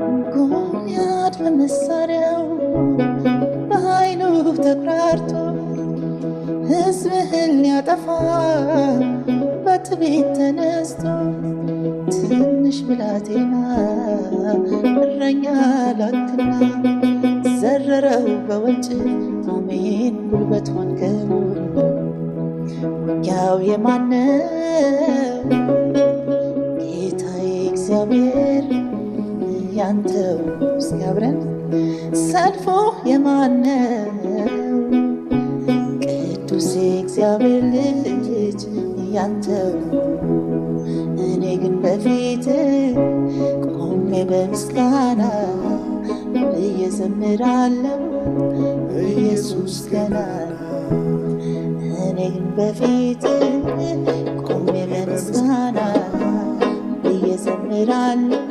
ጎልያድ በመሳሪያው በኃይሉ ተኩራርቶ ሕዝብህን ሊያጠፋ በትዕቢት ተነስቶ ትንሽ ብላቴና እረኛ ላክና ዘረረው በወንጭፍ አሜን ጉልበት ሆንከው። ውጊያው የማነው? ጌታዬ እግዚአብሔር ያንተው። እስኪ አብረን ሰልፉ የማነው? ቅዱስ እግዚአብሔር ልጅ ያንተው። እኔ ግን በፊት ቆሜ በምስጋና እየዘምራለሁ ኢየሱስ ገና። እኔ ግን በፊት ቆሜ በምስጋና እየዘምራለሁ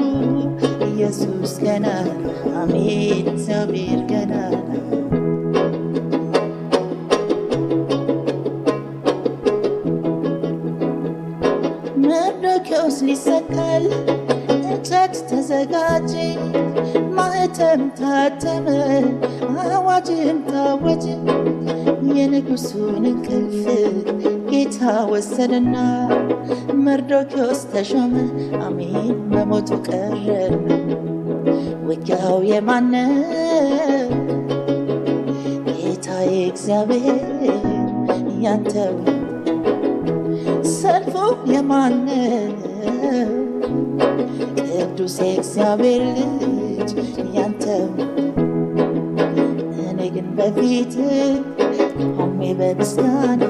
ኢየሱስ ገና። አሜን እግዚአብሔር ገና። መርዶክዮስ ሊሰቀል እንጨት ተዘጋጀ፣ ማኅተም ታተመ፣ አዋጅም ታወጀ። የንጉሡን እንቅልፍ ጌታ ወሰደና መርዶክዮስ ተሾመ፣ አሜን በሞቱ ቀረና። ውጊያው የማነው? ጌታዬ እግዚአብሔር ያንተው። ሰልፉ የማነው? ቅዱስ እግዚአብሔር ልጅ ያንተው። እኔ ግን በፊት ቆሜ በምስጋና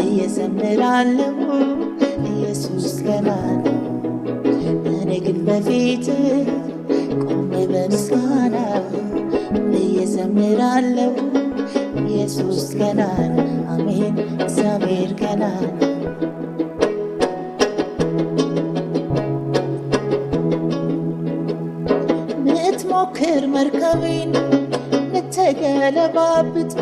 እየዘምራለሁ ኢየሱስ ገና። እኔ ግን በፊት ቆሜ በምስጋና እየዘምራለሁ ኢየሱስ ገና። አሜን እግዚአብሔር ገና። ምትሞክር መርከቤን ልትገለባብጥ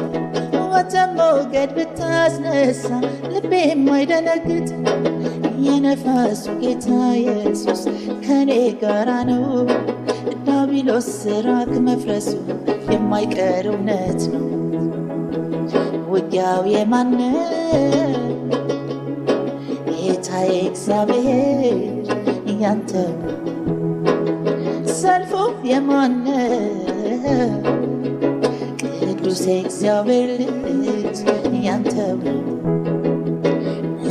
ወደ ሞገድ ብታስነሳ ልቤ የማይደነግጥ የነፋሱ ጌታ ኢየሱስ ከኔ ጋራ ነው። ዲያብሎስ ስራክ መፍረሱ የማይቀር እውነት ነው። ውጊያው የማነው? ጌታዬ እግዚአብሔር ያንተው። ሰልፉ የማነው? ቅዱስ እግዚአብሔር ልጅ ያንተው።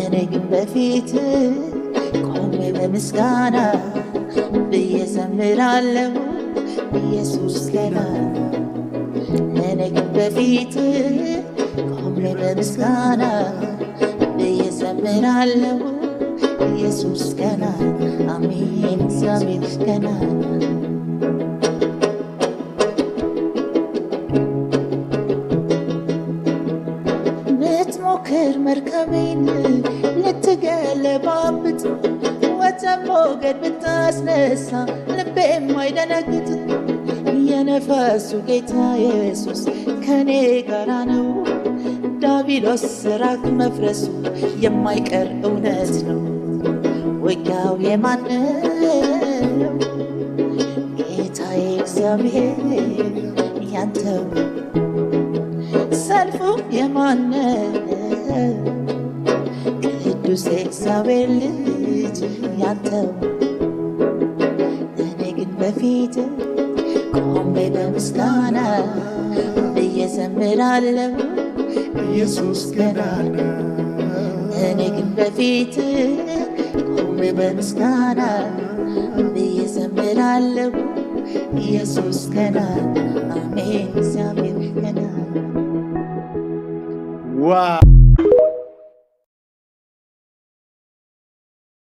እኔ ግን በፊት ቆሜ በምስጋና ብዬ ዘምራለሁ ኢየሱስ ገና። እኔ ግን በፊት ቆሜ በምስጋና ብዬ ዘምራለሁ ኢየሱስ ገና። አሜን እግዚአብሔር ገና። ምትሞክር መርከቤን ልትገለባብጥ ወደ ሞገድ ብታስነሳ ልቤ የማይደነግጥ የነፋሱ ጌታ ኢየሱስ ከኔ ጋራ ነው። ዲያብሎስ ስራክ መፍረሱ የማይቀር እውነት ነው። ውጊያው የማነው? ጌታዬ እግዚአብሔር ያንተው። ሰልፉ የማነው? ቅዱስ እግዚአብሔር ልጅ ያንተው። እኔ ግን በፊት ቆሜ በምስጋና እየዘምራለሁ ኢየሱስ ገና። እኔ ግን በፊት ቆሜ በምስጋና እየዘምራለሁ ኢየሱስ ገና። አሜን እግዚአብሔር ገና።